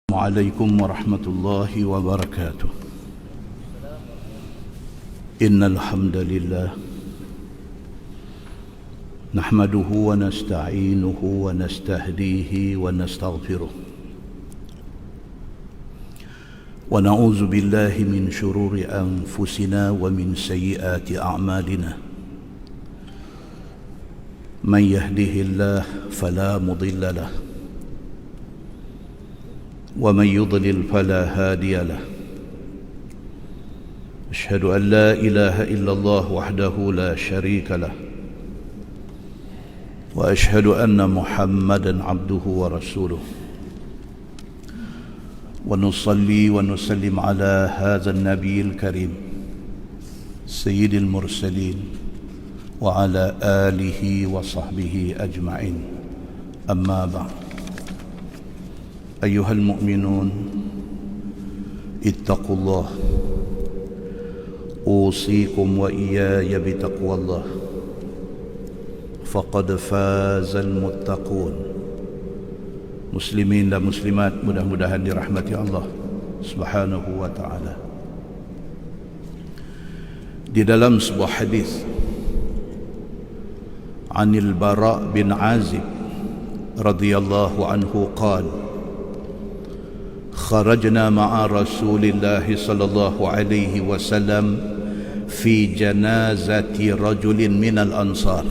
عليكم ورحمة الله وبركاته. إن الحمد لله نحمده ونستعينه ونستهديه ونستغفره ونعوذ بالله من شرور أنفسنا ومن سيئات أعمالنا. من يهده الله فلا مضل له ومن يضلل فلا هادي له. أشهد أن لا إله إلا الله وحده لا شريك له وأشهد أن محمدا عبده ورسوله. ونصلي ونسلم على هذا النبي الكريم سيد المرسلين وعلى آله وصحبه أجمعين. أما بعد، أيها المؤمنون اتقوا الله، أوصيكم وإياي بتقوى الله، فقد فاز المتقون. Muslimin dan muslimat, mudah-mudahan dirahmati Allah Subhanahu wa ta'ala. Di dalam sebuah hadis Anil Bara bin Azib radhiyallahu anhu qala: خرجنا مع رسول الله صلى الله عليه وسلم في جنازة رجل من الأنصار،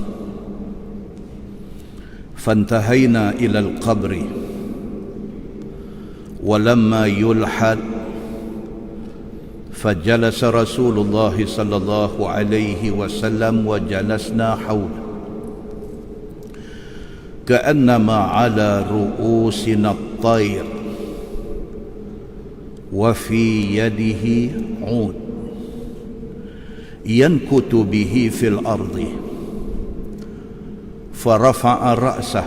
فانتهينا إلى القبر، ولما يلحد فجلس رسول الله صلى الله عليه وسلم وجلسنا حوله كأنما على رؤوسنا الطير، وفي يده عود ينكت به في الأرض، فرفع رأسه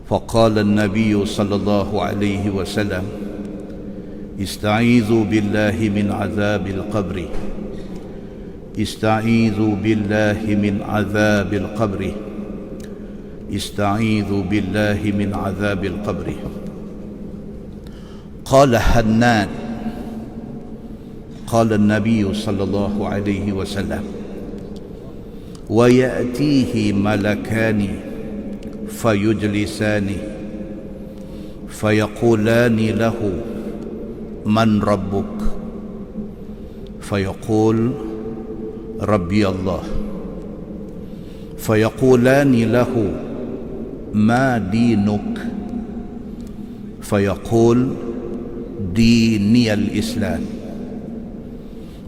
فقال النبي صلى الله عليه وسلم: استعيذوا بالله من عذاب القبر، استعيذوا بالله من عذاب القبر، استعيذوا بالله من عذاب القبر. قال حنان: قال النبي صلى الله عليه وسلم: ويأتيه ملكان فيجلسانه فيقولان له: من ربك؟ فيقول: ربي الله. فيقولان له: ما دينك؟ فيقول: ديني الإسلام.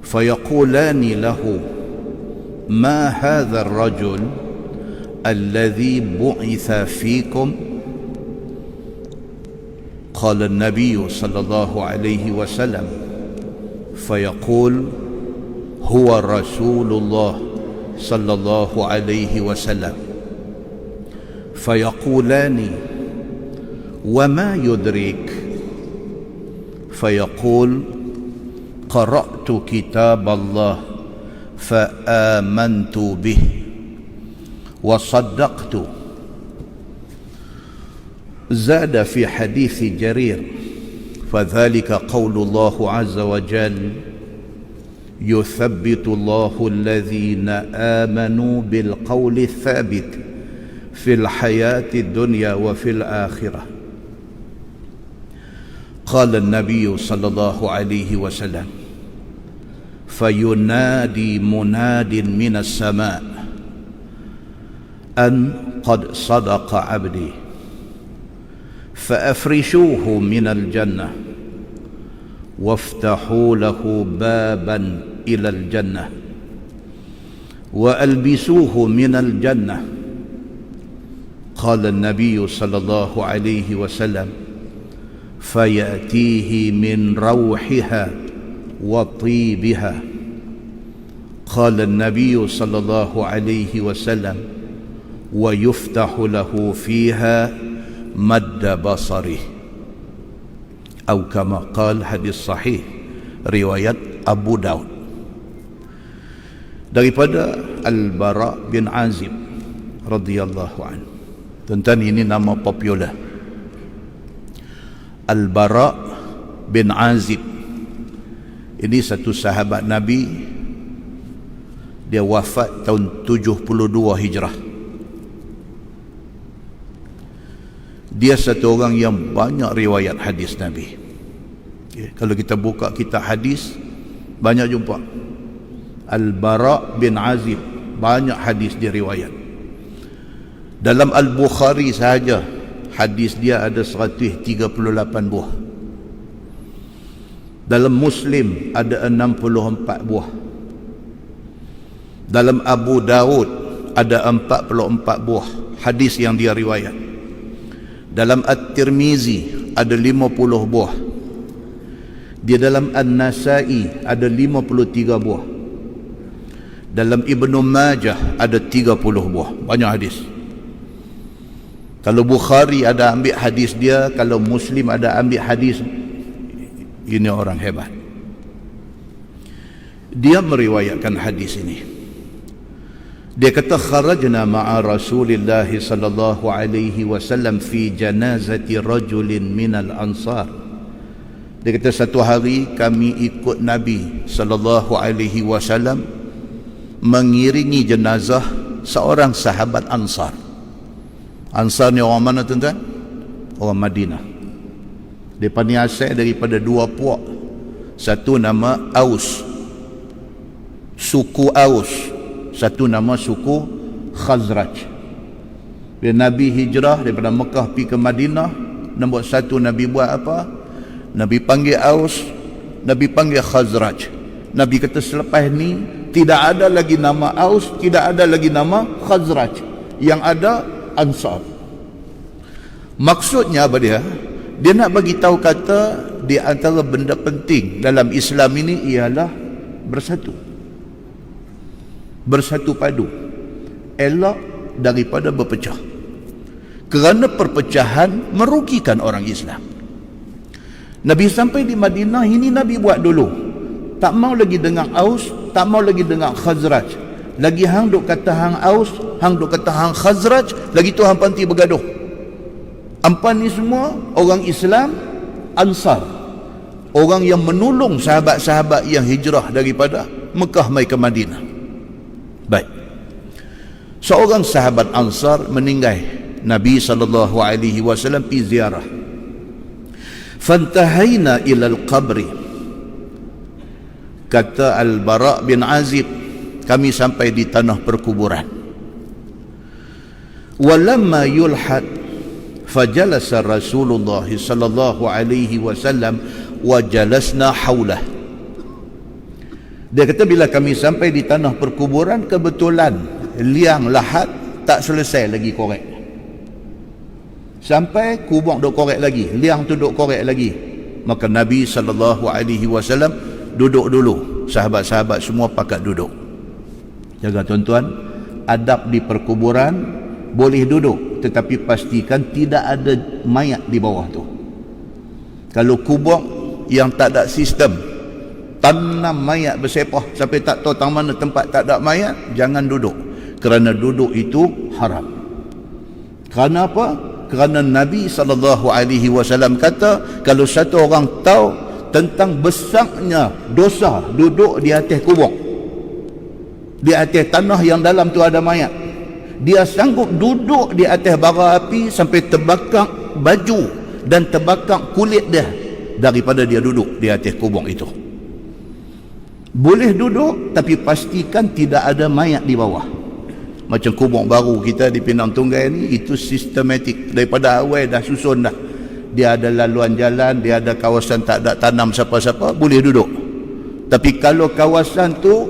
فيقولان له: ما هذا الرجل الذي بعث فيكم؟ قال النبي صلى الله عليه وسلم: فيقول: هو رسول الله صلى الله عليه وسلم. فيقولان: وما يدريك؟ فيقول: قرأت كتاب الله فآمنت به وصدقت. زاد في حديث جرير: فذلك قول الله عز وجل: يثبت الله الذين آمنوا بالقول الثابت في الحياة الدنيا وفي الآخرة. قال النبي صلى الله عليه وسلم: فينادي مناد من السماء أن قد صدق عبدي، فأفرشوه من الجنة وافتحوا له بابا إلى الجنة وألبسوه من الجنة. قال النبي صلى الله عليه وسلم: فيأتيه من روحها وطيبها. قال النبي صلى الله عليه وسلم: ويفتح له فيها مد بصره، أو كما قال. hadis sahih riwayat Abu Daud. Daripada Al-Bara bin Azib radhiyallahu anhu. Tuan-tuan, ini nama popular. Al-Bara bin Azib. Ini satu sahabat Nabi. Dia wafat tahun 72 Hijrah. Dia satu orang yang banyak riwayat hadis Nabi. Kalau kita buka kitab hadis, banyak jumpa Al-Bara bin Azib, banyak hadis dia riwayat. Dalam Al-Bukhari sahaja hadis dia ada 138 buah. Dalam Muslim ada 64 buah. Dalam Abu Daud ada 44 buah hadis yang dia riwayat. Dalam At-Tirmizi ada 50 buah. Di dalam An-Nasai ada 53 buah. Dalam Ibnu Majah ada 30 buah. Banyak hadis. Kalau Bukhari ada ambil hadis dia, kalau Muslim ada ambil hadis, ini orang hebat. Dia meriwayatkan hadis ini. Dia kata kharajna ma'a Rasulillah sallallahu alaihi wasallam fi janazati rajulin minal ansar. Dia kata satu hari kami ikut Nabi sallallahu alaihi wasallam mengiringi jenazah seorang sahabat Ansar. Ansar ni orang mana tuan-tuan? Orang Madinah. Mereka ni asal daripada dua puak. Satu nama Aus, suku Aus. Satu nama suku Khazraj. Bila Nabi hijrah daripada Mekah pergi ke Madinah, nombor satu Nabi buat apa? Nabi panggil Aus, Nabi panggil Khazraj. Nabi kata selepas ni tidak ada lagi nama Aus, tidak ada lagi nama Khazraj. Yang ada Ansar. Maksudnya apa dia? Dia nak bagi tahu kata di antara benda penting dalam Islam ini ialah bersatu. Bersatu padu. Elak daripada berpecah. Kerana perpecahan merugikan orang Islam. Nabi sampai di Madinah, ini Nabi buat dulu. Tak mau lagi dengar Aus, tak mau lagi dengar Khazraj. Lagi hang duk kata hang Aus, hang duk kata hang Khazraj, lagi tu hang panti bergaduh. Ampan ni semua orang Islam Ansar. Orang yang menolong sahabat-sahabat yang hijrah daripada Mekah mai ke Madinah. Baik. Seorang sahabat Ansar meninggal. Nabi SAW pergi ziarah. Fantahaina ilal qabri. Kata Al-Bara bin Azib, kami sampai di tanah perkuburan. Walamma yulhad fajalasa Rasulullah sallallahu alaihi wasallam wa jalasna haulah. Dia kata bila kami sampai di tanah perkuburan, kebetulan liang lahat tak selesai lagi korek. Sampai kubur duk korek lagi, liang tu duk korek lagi. Maka Nabi sallallahu alaihi wasallam duduk dulu. Sahabat-sahabat semua pakat duduk. Jaga tuan-tuan, adab di perkuburan boleh duduk, tetapi pastikan tidak ada mayat di bawah tu. Kalau kubur yang tak ada sistem, tanam mayat bersepah sampai tak tahu tang mana tempat tak ada mayat, jangan duduk. Kerana duduk itu haram. Kerana apa? Kerana Nabi SAW kata, kalau satu orang tahu tentang besarnya dosa duduk di atas kubur, di atas tanah yang dalam tu ada mayat, dia sanggup duduk di atas bara api sampai terbakar baju dan terbakar kulit dia daripada dia duduk di atas kubur itu. Boleh duduk, tapi pastikan tidak ada mayat di bawah. Macam kubur baru kita di Pinang Tunggai ni, itu sistematik. Daripada awal dah susun dah. Dia ada laluan jalan, dia ada kawasan tak ada tanam siapa-siapa, boleh duduk. Tapi kalau kawasan tu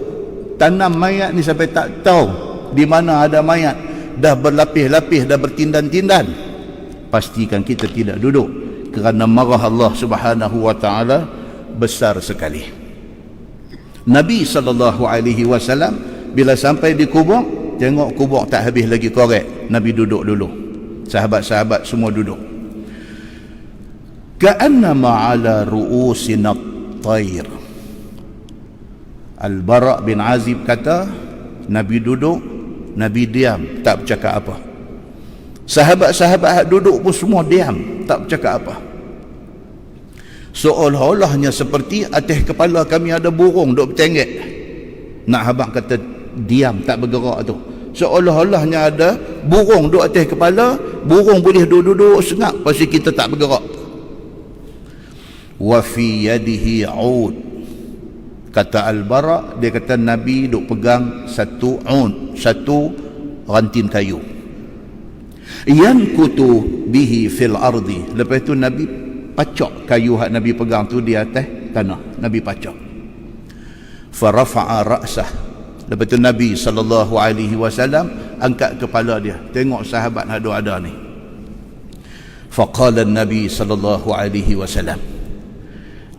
tanam mayat ni sampai tak tahu di mana ada mayat, dah berlapis-lapis, dah bertindan-tindan, pastikan kita tidak duduk. Kerana marah Allah Subhanahu wa taala besar sekali. Nabi SAW bila sampai di kubur, tengok kubur tak habis lagi korek, Nabi duduk dulu. Sahabat-sahabat semua duduk. Ka'annama ala ru'usina at-tayr. Al-Bara bin Azib kata, Nabi duduk, Nabi diam, tak bercakap apa. Sahabat-sahabat duduk pun semua diam, tak bercakap apa. Seolah-olahnya seperti atas kepala kami ada burung duk bertenggek. Nak habaq kata diam tak bergerak tu, seolah-olahnya ada burung duk atas kepala, burung boleh duduk-duduk sengap pasal kita tak bergerak. Wa fi yadihi 'ud, kata Al-Bara, dia kata Nabi duk pegang satu 'ud, satu ranting kayu. Yankutu bihi fil ardi, lepas tu Nabi pacak kayu hak Nabi pegang tu di atas tanah, Nabi pacak. Farafa'a ra'sah, lepas tu Nabi SAW angkat kepala dia, tengok sahabat hadu ada ni. Faqala Nabi SAW,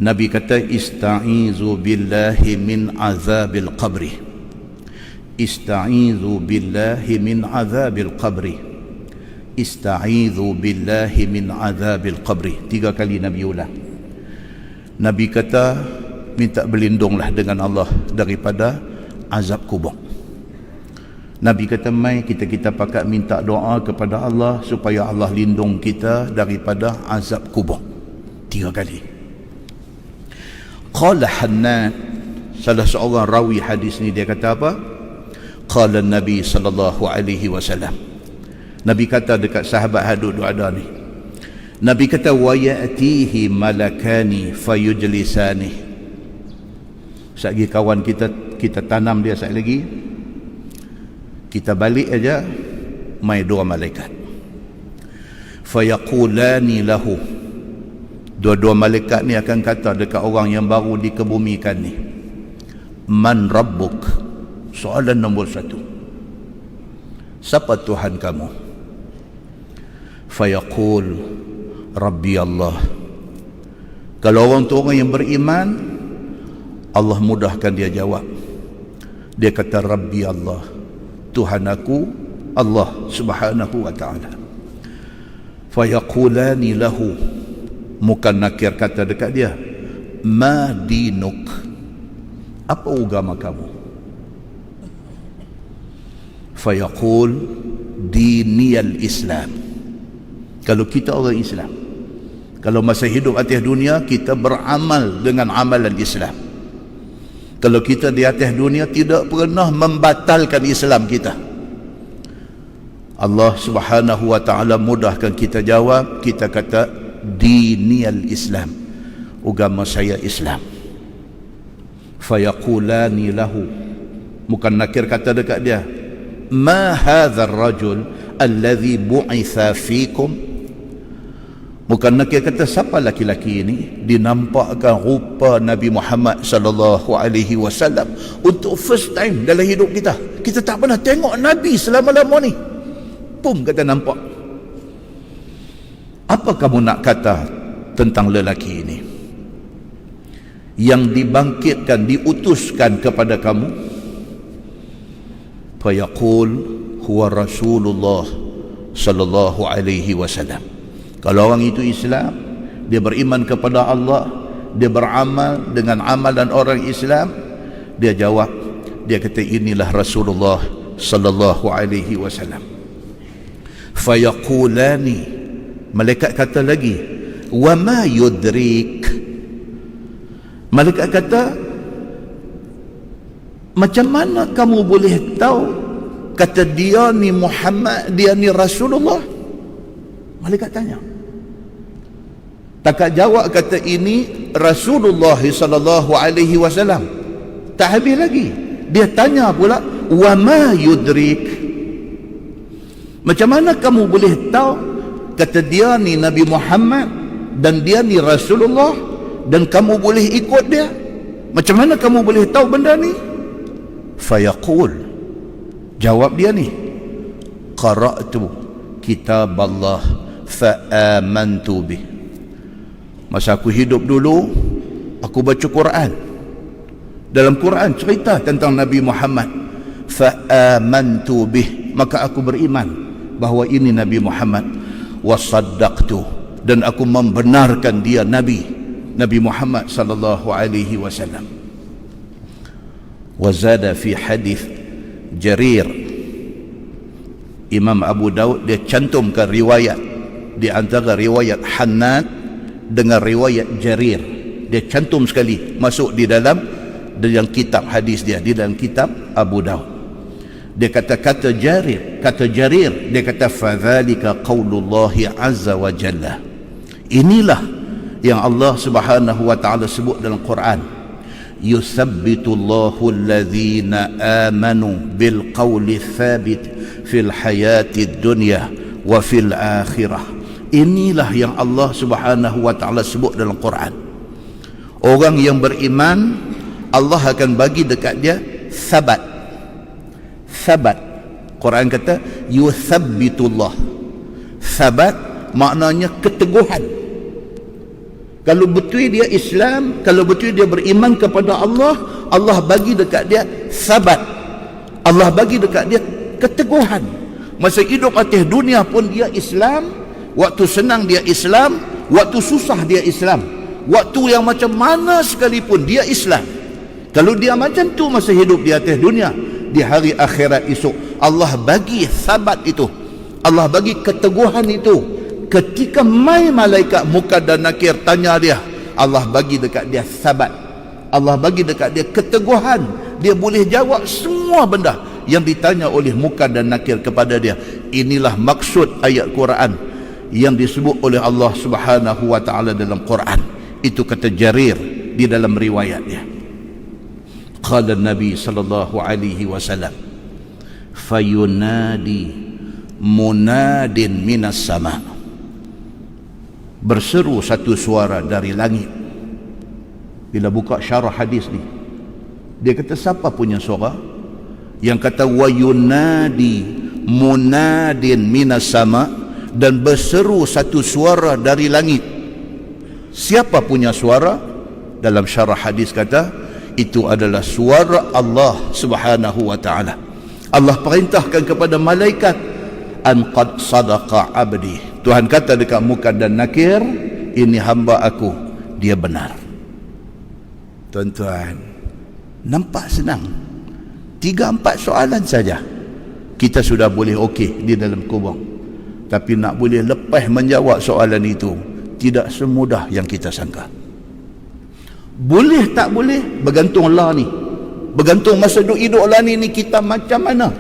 Nabi kata, ista'izu billahi min azabil qabri, ista'izu billahi min azabil qabri, ista'izu billahi min azabil qabri. 3 kali Nabi ulang. Nabi kata, minta berlindunglah dengan Allah daripada azab kubur. Nabi kata, mai kita pakat minta doa kepada Allah supaya Allah lindung kita daripada azab kubur. 3 kali. Qala Hannan, salah seorang rawi hadis ni, dia kata apa? Qala Nabi SAW, Nabi kata dekat sahabat hadud ada ni, Nabi kata, wa ya'tihi malakani fayujlisani. Sekali kawan kita tanam dia, sekali lagi kita balik aja, mai 2 malaikat. Fayaqulani lahu, 2 malaikat ni akan kata dekat orang yang baru dikebumikan ni, man rabbuk? Soalan nombor 1, siapa Tuhan kamu? Fayaqul Rabbi Allah. Kalau orang tu orang yang beriman, Allah mudahkan dia jawab. Dia kata, Rabbi Allah, Tuhan aku Allah subhanahu wa ta'ala. Fayaqulani lahu, muka nakir kata dekat dia, ma dinuk? Apa agama kamu? Fayaqul diniyal Islam. Kalau kita orang Islam, kalau masa hidup atas dunia kita beramal dengan amalan Islam, kalau kita di atas dunia tidak pernah membatalkan Islam kita, Allah subhanahu wa ta'ala mudahkan kita jawab, kita kata diniyal Islam, agama saya Islam. Fayaqulani lahu, bukan nakir kata dekat dia, ma hadzal rajul alladhi bu'itha fikum. Bukan nakir kata, siapa laki-laki ini? Dinampakkan rupa Nabi Muhammad sallallahu alaihi wasallam untuk first time dalam hidup kita. Kita tak pernah tengok Nabi selama-lama ni. Pum, kata nampak. Apa kamu nak kata tentang lelaki ini yang dibangkitkan, diutuskan kepada kamu? Fayaqul huwa Rasulullah sallallahu alaihi wasallam. Kalau orang itu Islam, dia beriman kepada Allah, dia beramal dengan amalan orang Islam, dia jawab, dia kata inilah Rasulullah sallallahu alaihi wasallam. Fayaqulani, malaikat kata lagi, wa ma yudrik? Malaikat kata, macam mana kamu boleh tahu kata dia ni Muhammad, dia ni Rasulullah? Malaikat tanya. Tak jawab kata ini Rasulullah sallallahu alaihi wasallam. Tak habis lagi, dia tanya pula, wa ma yudrik? Macam mana kamu boleh tahu kata dia ni Nabi Muhammad dan dia ni Rasulullah dan kamu boleh ikut dia? Macam mana kamu boleh tahu benda ni? Fayaqul, jawab dia ni, qara'tu kitab Allah fa amantu bih. Masa aku hidup dulu, aku baca Quran. Dalam Quran cerita tentang Nabi Muhammad. Fa amantu bih, maka aku beriman bahawa ini Nabi Muhammad. Wa saddaqtu, dan aku membenarkan dia Nabi Muhammad sallallahu alaihi wasallam. Wa zada fi hadis Jarir, Imam Abu Daud dia cantumkan riwayat di antara riwayat Hannan dengan riwayat Jarir. Dia cantum sekali masuk di dalam kitab hadis dia, di dalam kitab Abu Daud. Dia kata Jarir, dia kata fadzalika qaulullahi azza wa jalla. Inilah yang Allah Subhanahu wa taala sebut dalam Quran. Yusabbitullahu alladhina amanu bil qawli thabit fil hayatid dunya wa fil akhirah. Inilah yang Allah Subhanahu wa taala sebut dalam Quran. Orang yang beriman, Allah akan bagi dekat dia sabat. Quran kata yuthabbitullah. Sabat maknanya keteguhan. Kalau betul dia Islam, kalau betul dia beriman kepada Allah, Allah bagi dekat dia sabat. Allah bagi dekat dia keteguhan. Masa hidup atas dunia pun dia Islam. Waktu senang dia Islam, waktu susah dia Islam, waktu yang macam mana sekalipun dia Islam. Kalau dia macam tu masa hidup di atas dunia, di hari akhirat esok Allah bagi sabat itu, Allah bagi keteguhan itu. Ketika mai malaikat Munkar dan Nakir tanya dia, Allah bagi dekat dia sabat, Allah bagi dekat dia keteguhan. Dia boleh jawab semua benda yang ditanya oleh Munkar dan Nakir kepada dia. Inilah maksud ayat Quran yang disebut oleh Allah Subhanahu wa taala dalam Quran. Itu kata Jarir di dalam riwayat dia. Qala Nabi sallallahu alaihi wasallam, fayunadi munadin minas sama. Berseru satu suara dari langit. Bila buka syarah hadis ni, dia kata siapa punya suara? Yang kata wayunadi munadin minas sama, dan berseru satu suara dari langit. Siapa punya suara? Dalam syarah hadis kata itu adalah suara Allah Subhanahu wa taala. Allah perintahkan kepada malaikat, an qad sadaqa abdi. Tuhan kata dekat Munkar dan Nakir, ini hamba aku, dia benar. Tuan-tuan, nampak senang. 3-4 soalan saja kita sudah boleh okey di dalam kubur. Tapi nak boleh lepas menjawab soalan itu tidak semudah yang kita sangka. Boleh tak boleh bergantung lah ni. Bergantung masa hidup lah ni kita macam mana.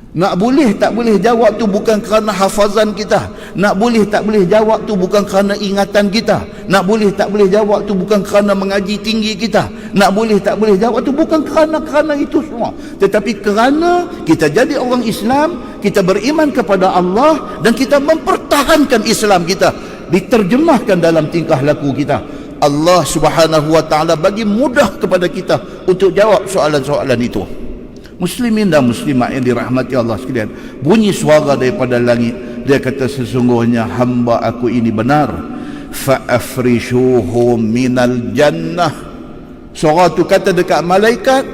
Nak boleh tak boleh jawab tu bukan kerana hafazan kita. Nak boleh tak boleh jawab tu bukan kerana ingatan kita. Nak boleh tak boleh jawab tu bukan kerana mengaji tinggi kita. Nak boleh tak boleh jawab tu bukan kerana itu semua. Tetapi kerana kita jadi orang Islam, kita beriman kepada Allah dan kita mempertahankan Islam kita, diterjemahkan dalam tingkah laku kita. Allah Subhanahu wa taala bagi mudah kepada kita untuk jawab soalan-soalan itu. Muslimin dan muslimat yang dirahmati Allah sekalian, bunyi suara daripada langit. Dia kata sesungguhnya hamba aku ini benar. Fa'afrishuhu minal jannah. Suara tu kata dekat malaikat,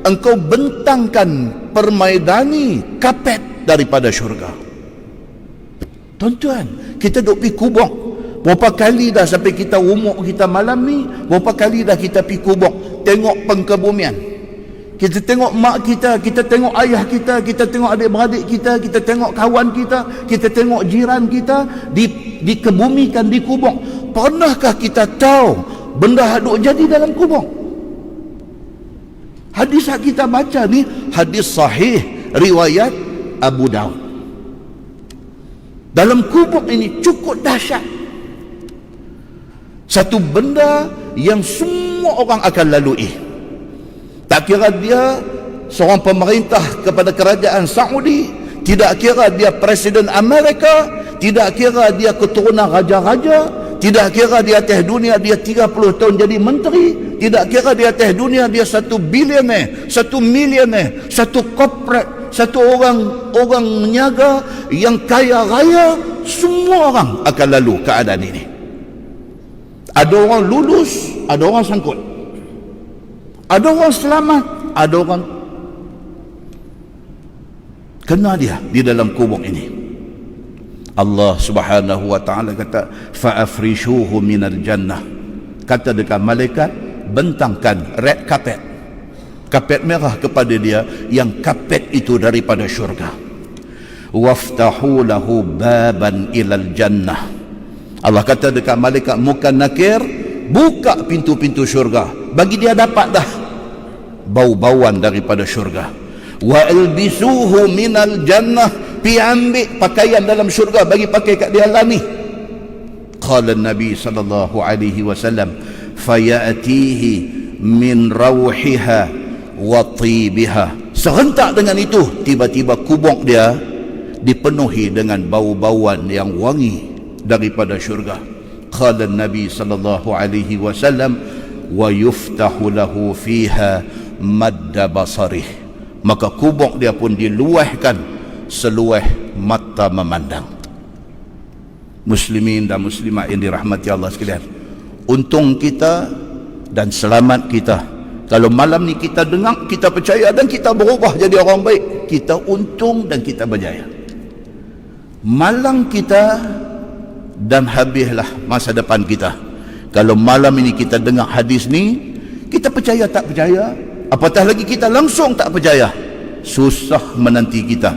engkau bentangkan permaidani kapet daripada syurga. Tuan-tuan, kita duk pergi kubur. Berapa kali dah sampai kita umur kita malam ni, berapa kali dah kita pergi kubur tengok pengkebumian. Kita tengok mak kita, kita tengok ayah kita, kita tengok adik-beradik kita, kita tengok kawan kita, kita tengok jiran kita dikebumikan, dikubur. Pernahkah kita tahu benda haduk jadi dalam kubur? Hadis yang kita baca ni hadis sahih riwayat Abu Daud. Dalam kubur ini cukup dahsyat. Satu benda yang semua orang akan lalui. Tak kira dia seorang pemerintah kepada kerajaan Saudi, tidak kira dia Presiden Amerika, tidak kira dia keturunan raja-raja, tidak kira di atas dunia dia 30 tahun jadi menteri, tidak kira di atas dunia dia 1 bilioner, 1 milioner, satu corporate, satu orang niaga yang kaya raya, semua orang akan lalu keadaan ini. Ada orang lulus, ada orang sangkut. Ada orang selamat, ada orang kena dia di dalam kubur ini. Allah Subhanahu wa taala kata fa'afrishuhu minal jannah. Kata dekat malaikat, bentangkan red carpet, kapet merah kepada dia, yang kapet itu daripada syurga. Waftahu lahu baban ilal jannah. Allah kata dekat malaikat Munkar Nakir, buka pintu-pintu syurga, bagi dia dapat dah bau-bauan daripada syurga. Wa albisuhu minal jannah, pi ambil pakaian dalam syurga bagi pakai kat dia lah ni. Qala Nabi sallallahu alaihi wasallam, fayatihi min rauhiha wa tibiha. Serentak dengan itu, tiba-tiba kubur dia dipenuhi dengan bau-bauan yang wangi daripada syurga. Qala Nabi sallallahu alaihi wasallam, wa yuftahu lahu fiha madda basarih. Maka kubur dia pun diluahkan seluah mata memandang. Muslimin dan muslimat yang dirahmati Allah sekalian, untung kita dan selamat kita kalau malam ni kita dengar, kita percaya dan kita berubah jadi orang baik. Kita untung dan kita berjaya. Malang kita dan habislah masa depan kita. Kalau malam ini kita dengar hadis ni, kita percaya tak percaya, apatah lagi kita langsung tak percaya, susah menanti kita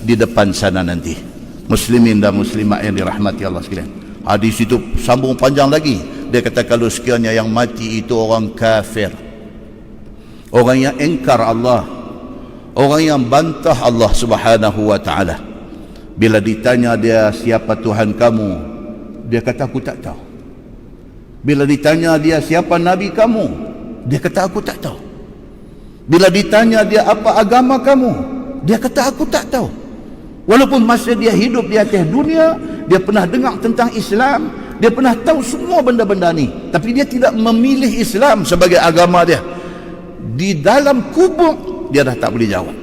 di depan sana nanti. Muslimin dan muslimat yang dirahmati Allah sekalian, hadis itu sambung panjang lagi. Dia kata kalau sekiranya yang mati itu orang kafir, orang yang ingkar Allah, orang yang bantah Allah subhanahu wa ta'ala, bila ditanya dia siapa Tuhan kamu, dia kata aku tak tahu. Bila ditanya dia siapa Nabi kamu, dia kata aku tak tahu. Bila ditanya dia apa agama kamu, dia kata aku tak tahu. Walaupun masa dia hidup di atas dunia, dia pernah dengar tentang Islam, dia pernah tahu semua benda-benda ni, tapi dia tidak memilih Islam sebagai agama dia. Di dalam kubur dia dah tak boleh jawab.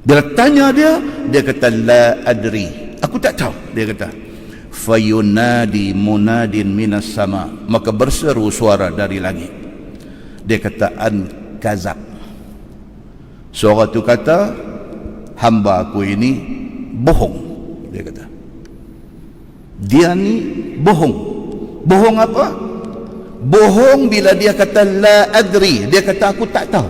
Bila tanya dia kata la adri, aku tak tahu. Dia kata fayunadi munadin minas sama, maka berseru suara dari langit. Dia kata an kazab. Suara tu kata hamba aku ini bohong. Dia kata dia ni bohong. Bohong apa? Bohong bila dia kata la adri, dia kata aku tak tahu.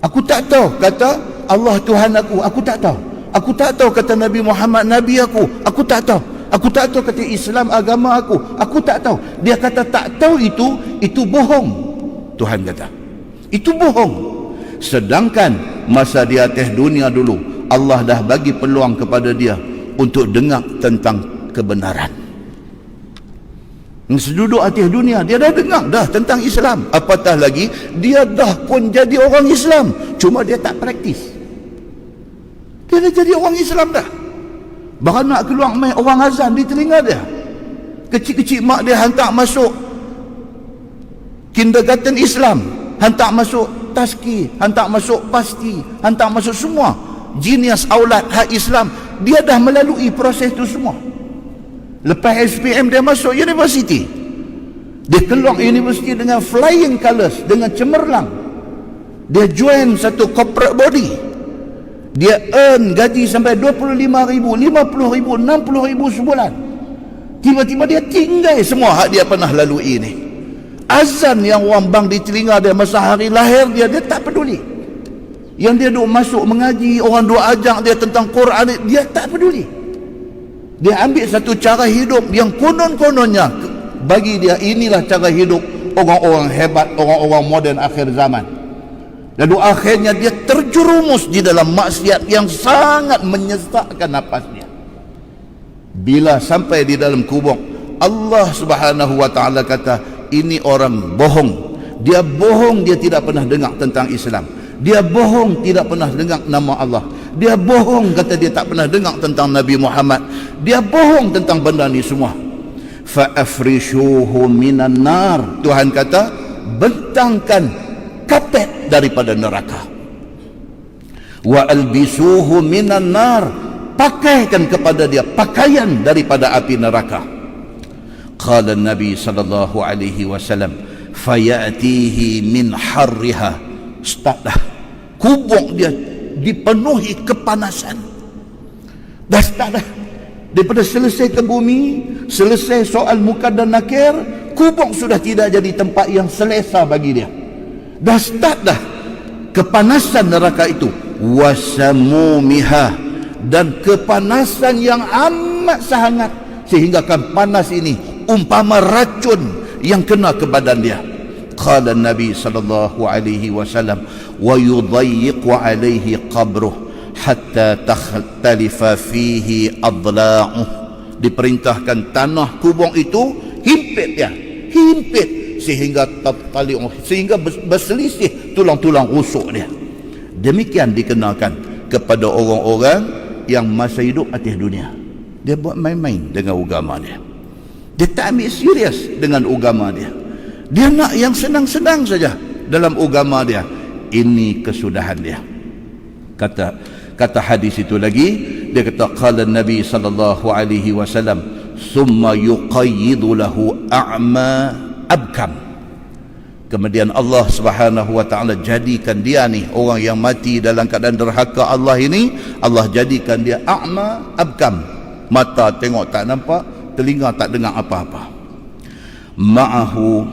Aku tak tahu kata Allah Tuhan aku tak tahu. Aku tak tahu kata Nabi Muhammad Nabi aku tak tahu. Aku tak tahu kata Islam agama aku tak tahu. Dia kata tak tahu itu bohong. Tuhan kata itu bohong. Sedangkan masa di atas dunia dulu, Allah dah bagi peluang kepada dia untuk dengar tentang kebenaran. Seduduk atas dunia dia dah dengar dah tentang Islam, apatah lagi dia dah pun jadi orang Islam, cuma dia tak praktis. Dia dah jadi orang Islam dah. Bahkan nak keluar main orang azan di telinga dia. Kecil-kecil mak dia hantar masuk kindergarten Islam, hantar masuk taski, hantar masuk pasti, hantar masuk semua jenis aulad hak Islam. Dia dah melalui proses itu semua. Lepas SPM dia masuk universiti, dia keluar universiti dengan flying colours, dengan cemerlang. Dia join satu corporate body, dia earn gaji sampai 25,000, 50,000, 60,000 sebulan. Tiba-tiba dia tinggal semua hak dia pernah lalui ni. Azan yang orang bang di telinga dia masa hari lahir dia tak peduli. Yang dia duk masuk mengaji, orang duk ajak dia tentang Quran, dia tak peduli. Dia ambil satu cara hidup yang konon-kononnya bagi dia inilah cara hidup orang-orang hebat, orang-orang moden akhir zaman. Lalu akhirnya dia terjerumus di dalam maksiat yang sangat menyesakkan nafas dia. Bila sampai di dalam kubur, Allah Subhanahu wa taala kata ini orang bohong. Dia bohong, dia tidak pernah dengar tentang Islam. Dia bohong, tidak pernah dengar nama Allah. Dia bohong, kata dia tak pernah dengar tentang Nabi Muhammad. Dia bohong tentang benda ni semua. Fa afrishuhu minan nar. Tuhan kata bentangkan kapet daripada neraka. Wa albisuhu minan nar. Pakaikan kepada dia pakaian daripada api neraka. Qala Nabi sallallahu alaihi wasallam fayatihi min harriha. Start dah, kubur dia dipenuhi kepanasan. Dah start dah. Daripada selesai ke bumi, selesai soal Munkar dan Nakir, kubur sudah tidak jadi tempat yang selesa bagi dia. Dah start dah kepanasan neraka itu. Wasamumiha, dan kepanasan yang amat sangat sehingga kan panas ini umpama racun yang kena ke badan dia. Qala Nabi sallallahu alaihi wasallam wa yudayyiqu alaihi qabruh hatta takhtalifa fihi adla'uh. Diperintahkan tanah kubur itu himpit dia, himpit sehingga sehingga berselisih tulang-tulang rusuk dia. Demikian dikenakan kepada orang-orang yang masa hidup atas dunia. Dia buat main-main dengan agama dia. Dia tak ambil serius dengan agama dia. Dia nak yang senang-senang saja dalam agama dia. Ini kesudahan dia. Kata hadis itu lagi, dia kata qala Nabi sallallahu alaihi wasallam summa yuqayyidu lahu a'ma abkam. Kemudian Allah Subhanahu wa taala jadikan dia ni orang yang mati dalam keadaan derhaka Allah ini, Allah jadikan dia a'ma abkam. Mata tengok tak nampak, telinga tak dengar apa-apa. Ma'ahu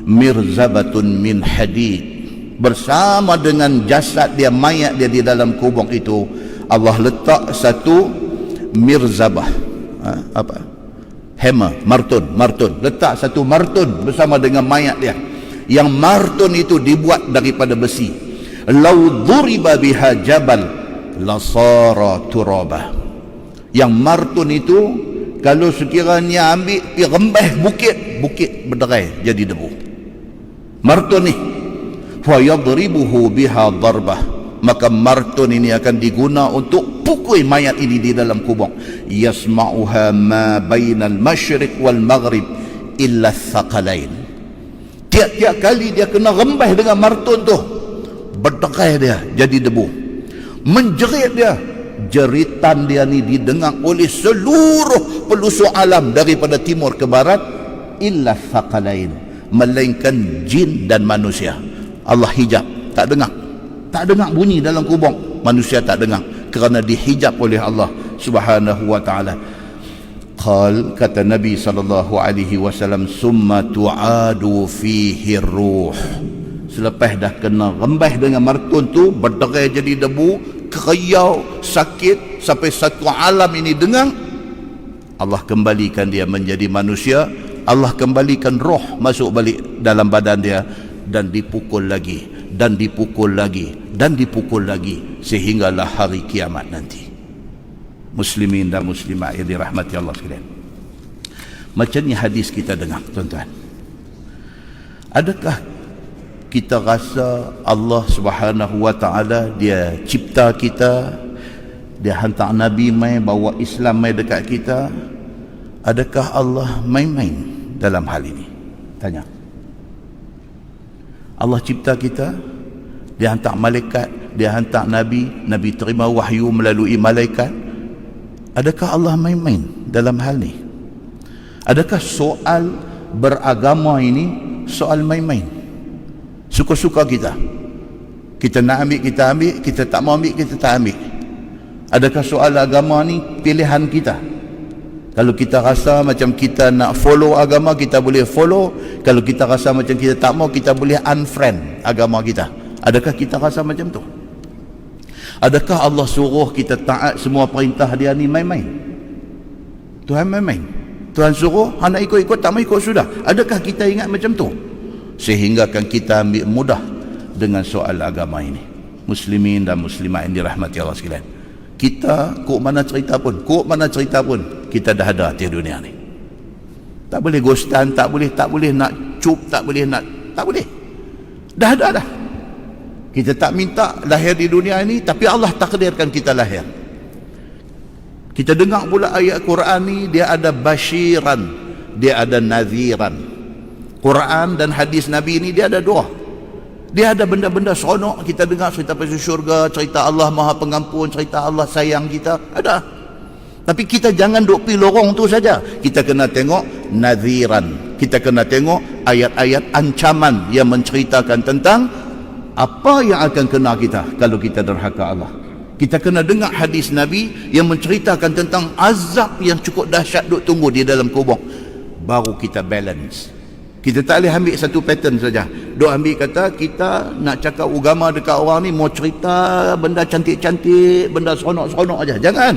mirzabatun min hadid. Bersama dengan jasad dia, mayat dia di dalam kubur itu, Allah letak satu mirzabah, hammer, martun, letak satu martun bersama dengan mayat dia. Yang martun itu dibuat daripada besi. Lau duriba biha jabal lasara turaba. Yang martun itu kalau sekiranya ambil pergi rembah bukit berderai jadi debu. Martun ni fa yadribuhu biha darbah, maka martun ini akan diguna untuk pukul mayat ini di dalam kubur. Yasma'uha ma bainal masyriq wal maghrib illa thaqalain. Tiap-tiap kali dia kena rembah dengan martun tu, berderai dia jadi debu, menjerit dia. Jeritan dia ni didengar oleh seluruh pelosok alam daripada timur ke barat, illa thaqalain, melainkan jin dan manusia. Allah hijab, tak dengar bunyi dalam kubur. Manusia tak dengar kerana dihijab oleh Allah Subhanahu wa taala. Kata Nabi sallallahu alaihi wasallam, summa tu'adu fihi ruh. Selepas dah kena rembah dengan martun tu, berderai jadi debu, keriau, sakit sampai satu alam ini dengar, Allah kembalikan dia menjadi manusia. Allah kembalikan roh masuk balik dalam badan dia, dan dipukul lagi dan dipukul lagi dan dipukul lagi sehinggalah hari kiamat nanti. Muslimin dan muslimat yang dirahmati Allah sekalian, macam ni hadis kita dengar, tuan-tuan. Adakah kita rasa Allah Subhanahu wa taala dia cipta kita, dia hantar Nabi mai bawa Islam mai dekat kita? Adakah Allah main-main dalam hal ini? Tanya. Allah cipta kita, dia hantar malaikat, dia hantar Nabi, Nabi terima wahyu melalui malaikat. Adakah Allah main-main dalam hal ni? Adakah soal beragama ini soal main-main? Suka-suka kita nak ambil, kita ambil, kita tak mau ambil, kita tak ambil. Adakah soal agama ni pilihan kita? Kalau kita rasa macam kita nak follow agama, kita boleh follow. Kalau kita rasa macam kita tak mau, kita boleh unfriend agama kita. Adakah kita rasa macam tu? Adakah Allah suruh kita taat semua perintah dia ni main-main? Tuhan main-main? Tuhan suruh, nak ikut-ikut, tak mau ikut sudah. Adakah kita ingat macam tu? Sehingga kan kita ambil mudah dengan soal agama ini. Muslimin dan muslimat yang dirahmati Allah sekalian, kita kok mana cerita pun kita dah ada di dunia ni. Tak boleh ghostan, tak boleh nak cup, tak boleh. Dah ada dah. Kita tak minta lahir di dunia ini, tapi Allah takdirkan kita lahir. Kita dengar pula ayat Quran ni, dia ada basyiran, dia ada nadhiran. Quran dan hadis Nabi ni dia ada dua. Dia ada benda-benda seronok, kita dengar cerita pasal syurga, cerita Allah Maha Pengampun, cerita Allah sayang kita, ada. Tapi kita jangan duk pi lorong tu saja. Kita kena tengok nadhiran. Kita kena tengok ayat-ayat ancaman yang menceritakan tentang apa yang akan kena kita kalau kita derhaka Allah. Kita kena dengar hadis Nabi yang menceritakan tentang azab yang cukup dahsyat duk tunggu di dalam kubur. Baru kita balance. Kita tak boleh ambil satu pattern saja. Duk ambil kata kita nak cakap agama dekat orang ni, mau cerita benda cantik-cantik, benda seronok-seronok aja. Jangan.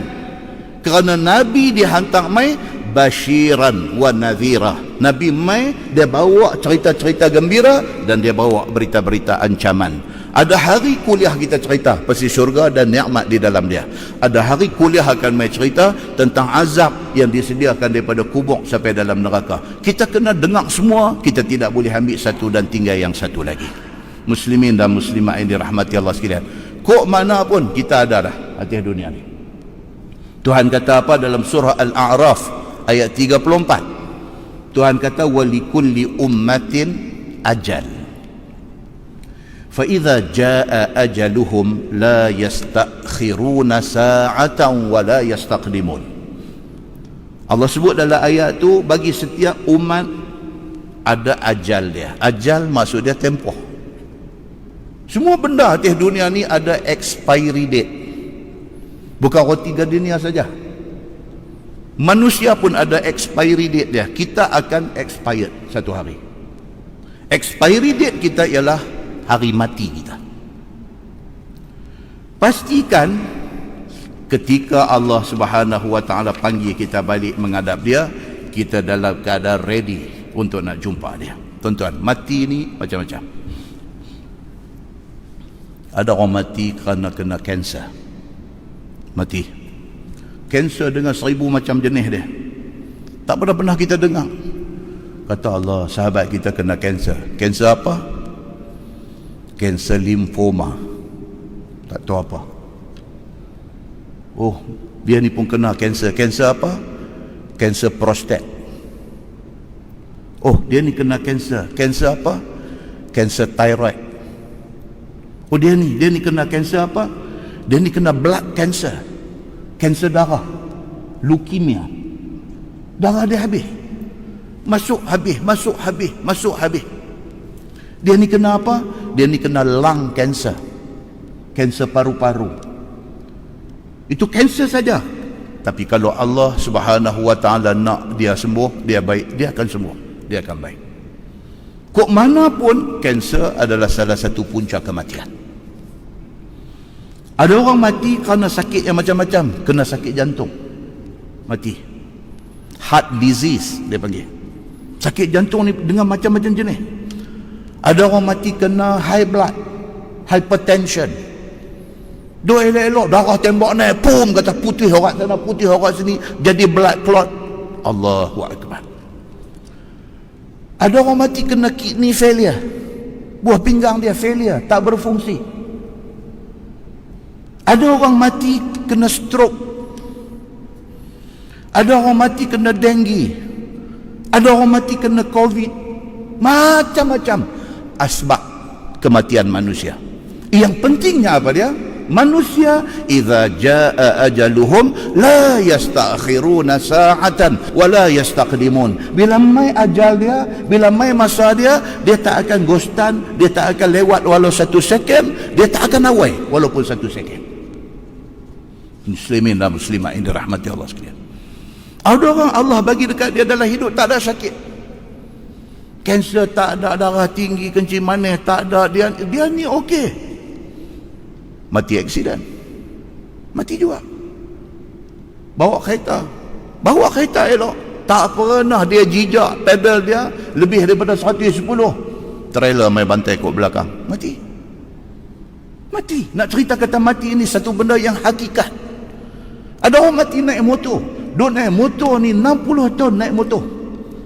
Kerana Nabi dihantar mai basyiran wa nadhira. Nabi mai, dia bawa cerita-cerita gembira dan dia bawa berita-berita ancaman. Ada hari kuliah kita cerita pasal syurga dan nikmat di dalam dia. Ada hari kuliah akan mai cerita tentang azab yang disediakan daripada kubur sampai dalam neraka. Kita kena dengar semua, kita tidak boleh ambil satu dan tinggal yang satu lagi. Muslimin dan muslimat yang dirahmati Allah sekalian, kok mana pun kita ada dah atas dunia ni. Tuhan kata apa dalam surah Al-A'raf ayat 34? Tuhan kata walikulli ummatin ajal. فَإِذَا جَاءَ أَجَلُهُمْ لَا يَسْتَأْخِرُونَ سَاعَةً وَلَا يَسْتَقْدِمُونَ. Allah sebut dalam ayat tu, bagi setiap umat ada ajal dia. Ajal maksud dia tempoh. Semua benda atas dunia ni ada expiry date. Bukan roti gardenia saja. Manusia pun ada expiry date dia. Kita akan expired satu hari. Expiry date kita ialah hari mati kita. Pastikan ketika Allah Subhanahu wa taala panggil kita balik menghadap dia, kita dalam keadaan ready untuk nak jumpa dia. Tuan-tuan, mati ni macam-macam. Ada orang mati kerana kena kanser. Mati. Kanser dengan 1000 macam jenis dia. Tak pernah kita dengar. Kata Allah, sahabat kita kena kanser. Kanser apa? Kanser limfoma. Tak tahu apa. Oh, dia ni pun kena kanser. Kanser apa? Kanser prostat. Oh, dia ni kena kanser. Kanser apa? Kanser thyroid. Oh, dia ni kena kanser apa? Dia ni kena blood cancer. Kanser darah. Leukemia. Darah dia habis. Masuk habis. Dia ni kena apa? Dia ni kena lung cancer. Kanser paru-paru. Itu kanser saja. Tapi kalau Allah Subhanahu wa taala nak dia sembuh, dia baik, dia akan sembuh. Dia akan baik. Kok mana pun kanser adalah salah satu punca kematian. Ada orang mati kerana sakit yang macam-macam. Kena sakit jantung, mati. Heart disease dia panggil. Sakit jantung ni dengan macam-macam jenis. Ada orang mati kena high blood, hypertension. Duk elok-elok darah tembak naik, pum, kata putih orang sana, putih orang sini, jadi blood clot. Allahu akbar. Ada orang mati kena kidney failure. Buah pinggang dia failure, tak berfungsi. Ada orang mati kena stroke. Ada orang mati kena dengue. Ada orang mati kena COVID. Macam-macam asbab kematian manusia. Yang pentingnya apa dia? Manusia idza jaa ajaluhum la yastakhiruna sa'atan wa la yastaqdimun. Bila mai ajal dia, bila mai masa dia, dia tak akan ghostan, dia tak akan lewat walau 1 second, dia tak akan awai walaupun 1 second. Muslimin dan muslimat yang dirahmati Allah sekalian. Ada orang Allah bagi dekat dia dalam hidup tak ada sakit. Kanser tak ada, darah tinggi, kencing manis tak ada, dia ni okey. Mati aksiden. Mati juga. Bawa kereta elok. Tak pernah dia jijak pedal dia lebih daripada 110. Trailer mai bantai kot belakang. Mati. Nak cerita kata mati ini satu benda yang hakikat. Ada orang mati naik motor. Duk naik motor ni 60 tahun naik motor.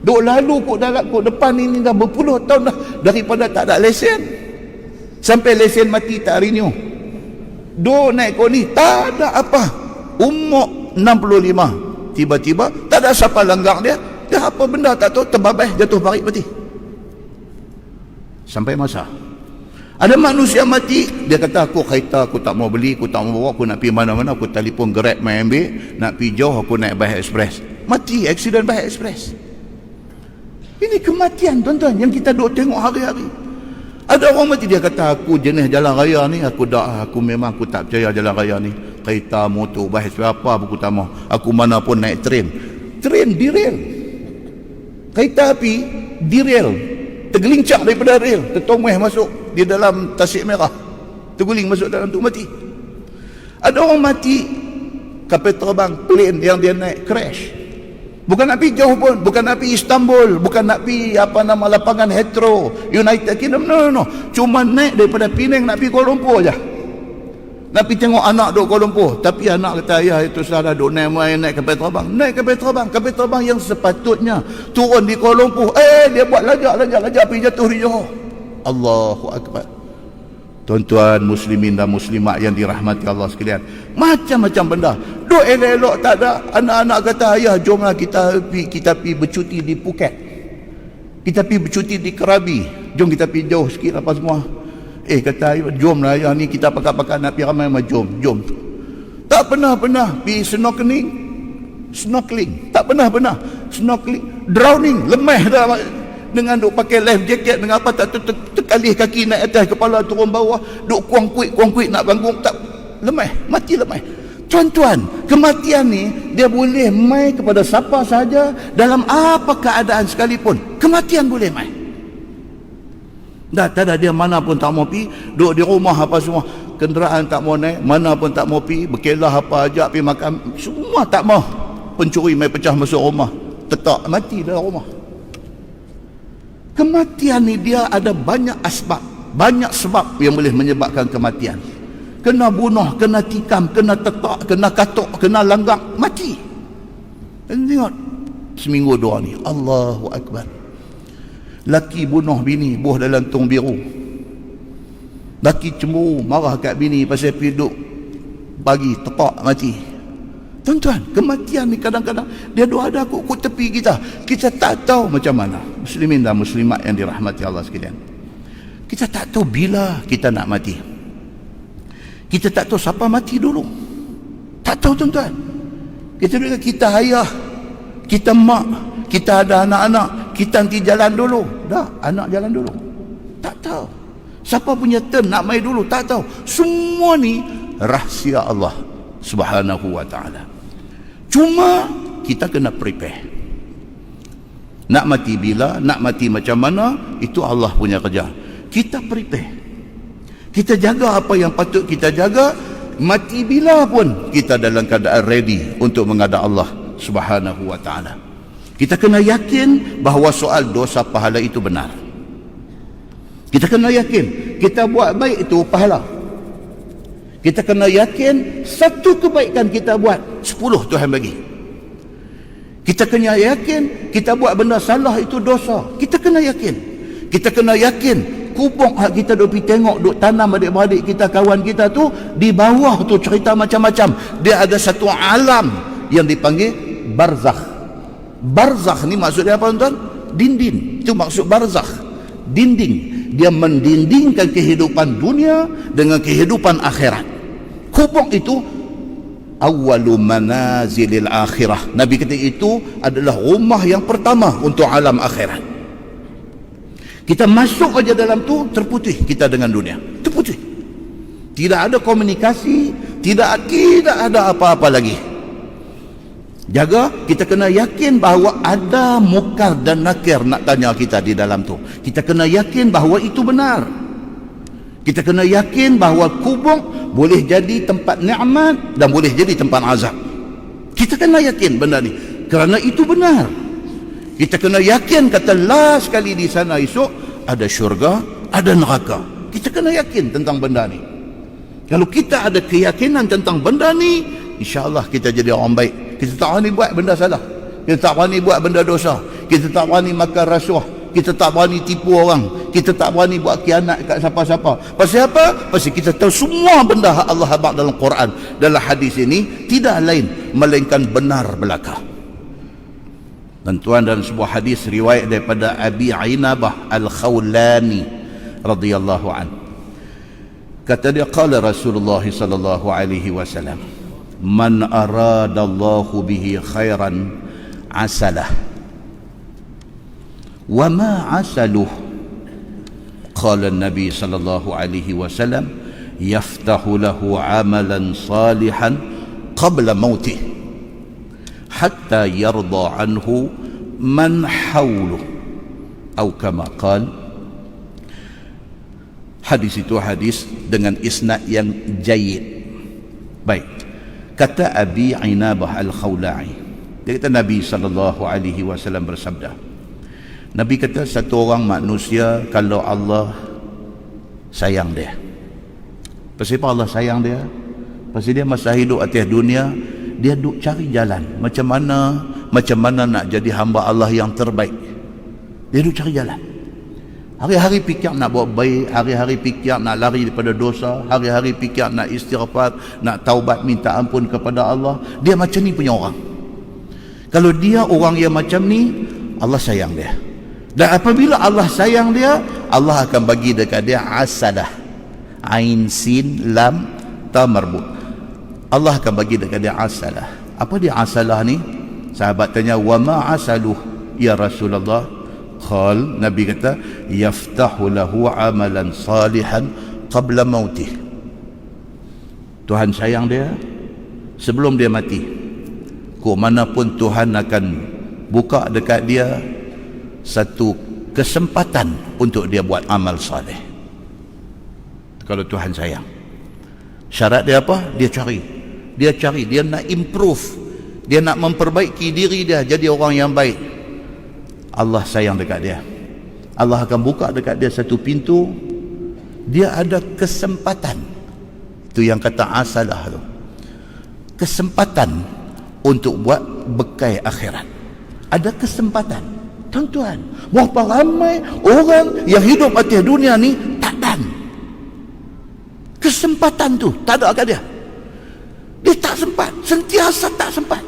Duk lalu kot depan ini dah berpuluh tahun dah, daripada tak ada lesen sampai lesen mati tak renew. Duk naik kot ni tak ada apa, umur 65 tiba-tiba tak ada siapa langgar dia apa benda tak tahu, terbabas jatuh parit mati. Sampai masa ada manusia mati, dia kata aku kereta aku tak mau beli, aku tak mau bawa, aku nak pergi mana-mana, aku telefon Grab mai ambil, nak pergi jauh aku naik Bahar Express. Mati aksiden Bahar Express. Ini kematian tuan-tuan yang kita duk tengok hari-hari. Ada orang mati, dia kata aku jenis jalan raya ni, aku memang aku tak percaya jalan raya ni. Kereta, motor, Bahar Express apa aku tak mau. Aku mana pun naik train derail. Kereta api derail, tergelincang daripada rel, tertomeh masuk di dalam tasik merah, terguling masuk dalam tu, mati. Ada orang mati kapal terbang, plane yang dia naik crash, Bukan nak pergi jauh pun, bukan nak pergi Istanbul, bukan nak pergi lapangan Hetero, United Kingdom, no. Cuma naik daripada Penang nak pergi Kuala Lumpur je. Nak pergi tengok anak duduk Kuala Lumpur. Tapi anak kata, ayah itu salah, duduk naik kapal terbang. Naik kapal terbang yang sepatutnya turun di Kuala Lumpur. Dia buat lajak pergi jatuh di Johor. Allahu Akbar. Tuan-tuan muslimin dan muslimat yang dirahmati Allah sekalian, macam-macam benda. Duk elok-elok tak ada. Anak-anak kata, ayah jomlah kita pergi bercuti di Phuket. Kita pergi bercuti di Krabi. Jom kita pergi jauh sikit apa semua. Kata ayah, jomlah ayah ni, kita pakat-pakat nak pergi ramai, jom. Tak pernah pergi snorkeling. Tak pernah snorkeling. Drowning, lemah dah. Dengan duk pakai life jacket, dengan apa tak terkalih kaki naik atas, kepala turun bawah, duk kuang-kuit nak bangun, tak, mati lemah. Tuan-tuan, kematian ni dia boleh mai kepada siapa sahaja dalam apa keadaan sekalipun. Kematian boleh mai. Tak ada dia mana pun tak mau pergi, duduk di rumah apa semua, kenderaan tak mau naik, mana pun tak mau pergi, berkelah apa ajak pergi makan, semua tak mau. Pencuri mai pecah masuk rumah, tetak mati dalam rumah. Kematian ni dia ada banyak sebab yang boleh menyebabkan kematian. Kena bunuh, kena tikam, kena tetak, kena katuk, kena langgak, mati. Tengok seminggu dua ni, Allahu Akbar. Laki bunuh bini, buh dalam tong biru. Laki cemburu, marah kat bini pasal piduk bagi tetak, mati. Tuan-tuan, kematian ni kadang-kadang dia ada kut tepi kita. Kita tak tahu macam mana. Muslimin dan muslimat yang dirahmati Allah sekalian, kita tak tahu bila kita nak mati. Kita tak tahu siapa mati dulu. Tak tahu tuan-tuan. Kita ayah, kita mak, kita ada anak-anak, kita nanti jalan dulu. Dah, anak jalan dulu. Tak tahu. Siapa punya turn nak mai dulu, tak tahu. Semua ni rahsia Allah Subhanahu wa ta'ala. Cuma kita kena prepare. Nak mati bila, nak mati macam mana, itu Allah punya kerja. Kita prepare. Kita jaga apa yang patut kita jaga. Mati bila pun kita dalam keadaan ready untuk menghadap Allah Subhanahu wa ta'ala. Kita kena yakin bahawa soal dosa pahala itu benar. Kita kena yakin kita buat baik itu pahala. Kita kena yakin satu kebaikan kita buat, 10 Tuhan bagi. Kita kena yakin kita buat benda salah itu dosa. Kita kena yakin. Kita kena yakin kubur hak kita duk pergi tengok, duk tanam adik-beradik kita, kawan kita tu, di bawah tu cerita macam-macam. Dia ada satu alam yang dipanggil barzakh. Barzakh ni maksudnya apa tuan? Dinding. Itu maksud barzakh. Dinding. Dia mendindingkan kehidupan dunia dengan kehidupan akhirat. Kubur itu awwalu manazilil akhirah. Nabi kata itu adalah rumah yang pertama untuk alam akhirat. Kita masuk aja dalam tu, terputih kita dengan dunia. Terputih. Tidak ada komunikasi, tidak ada apa-apa lagi. Jaga, kita kena yakin bahawa ada mukar dan nakir nak tanya kita di dalam tu. Kita kena yakin bahawa itu benar. Kita kena yakin bahawa kubur boleh jadi tempat nikmat dan boleh jadi tempat azab. Kita kena yakin benda ni kerana itu benar. Kita kena yakin kata last sekali di sana esok ada syurga, ada neraka. Kita kena yakin tentang benda ni. Kalau kita ada keyakinan tentang benda ni, insya-Allah kita jadi orang baik. Kita tak berani buat benda salah. Kita tak berani buat benda dosa. Kita tak berani makan rasuah. Kita tak berani tipu orang. Kita tak berani buat khianat kat siapa-siapa. Pasal apa? Pasal kita tahu semua benda Allah habaq dalam Quran, dalam hadis ini tidak lain melainkan benar belaka. Dan tuan, dalam sebuah hadis riwayat daripada Abi Ainabah Al-Khawlani radhiyallahu anhu, kata dia, qala Rasulullah sallallahu alaihi wasallam, man aradallahu bihi khairan asalah wa ma asaluh. Qala Nabi sallallahu alaihi wasallam, yaftahu lahu amalan salihan qabla mautih hatta yarda anhu man hawluh, atau kama qala. Hadis itu hadis dengan isnad yang jayyid. Baik, kata Abi Ainabah Al-Khawlani, Dia kata Nabi SAW bersabda, Nabi kata satu orang manusia kalau Allah sayang dia. Pasal apa Allah sayang dia? Pasal dia masa hidup atas dunia, dia duk cari jalan macam mana nak jadi hamba Allah yang terbaik. Dia duk cari jalan. Hari-hari fikir nak buat baik, hari-hari fikir nak lari daripada dosa, hari-hari fikir nak istighfar, nak taubat minta ampun kepada Allah. Dia macam ni punya orang. Kalau dia orang yang macam ni, Allah sayang dia. Dan apabila Allah sayang dia, Allah akan bagi dekat dia asadah. Ain sin lam ta marbut. Allah akan bagi dekat dia asalah. Apa dia asalah ni? Sahabat tanya, wa ma asaluh ya Rasulullah? Qal, Nabi kata, yaftahu lahu amalan salihan qabla mautih. Tuhan sayang dia sebelum dia mati. Kok mana pun Tuhan akan buka dekat dia satu kesempatan untuk dia buat amal saleh. Kalau Tuhan sayang, syarat dia apa? Dia cari, dia nak improve, dia nak memperbaiki diri dia jadi orang yang baik. Allah sayang dekat dia, Allah akan buka dekat dia satu pintu, dia ada kesempatan. Itu yang kata asalah tu, kesempatan untuk buat bekai akhirat. Ada kesempatan. Tuan-tuan, berapa ramai orang yang hidup atas dunia ni tak dan kesempatan tu, tak ada kat dia. Dia tak sempat, sentiasa tak sempat.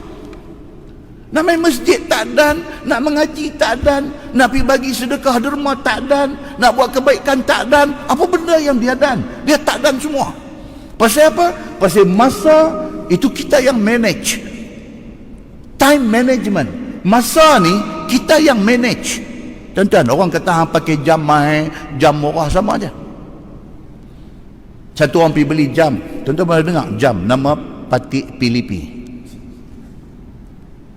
Nak main masjid tak dan, nak mengaji tak dan, nak pergi bagi sedekah derma tak dan, nak buat kebaikan tak dan. Apa benda yang dia dan? Dia tak dan semua. Pasal apa? Pasal masa itu kita yang manage. Time management. Masa ni kita yang manage. Tuan-tuan, orang kata hang pakai jam mahal, jam murah, sama aja. Satu orang pergi beli jam. Tuan-tuan pernah dengar jam nama Patek Philippe.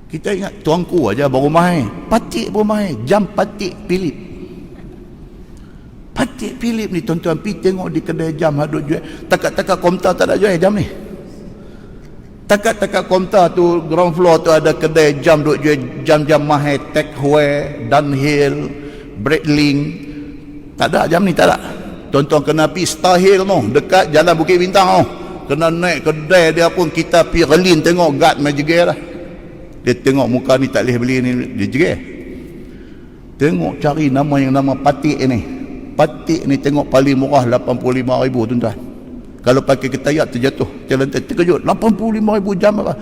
Kita ingat tuanku aja baru mahal. Patek baru mahal. Jam Patek Philippe. Patek Philippe ni tuan-tuan pergi tengok di kedai jam ada jual. Takat-takat komputer tak ada jual jam ni. Takat-takat komputer tu ground floor tu ada kedai jam duk jual jam-jam mahal, Tag Heuer, Dunhill, Breitling. Tak ada jam ni, tak ada. Tuan-tuan kena pergi Star Hill tu, dekat Jalan Bukit Bintang tu. Kena naik kedai dia pun, kita pergi relin tengok guard main jeger lah. Dia tengok muka ni tak boleh beli ni, dia jeger. Tengok cari nama yang nama Patek ni. Patek ni tengok paling murah 85,000 tuan-tuan. Kalau pakai ketayat terjatuh, jalan terkejut. 85,000 jam apa?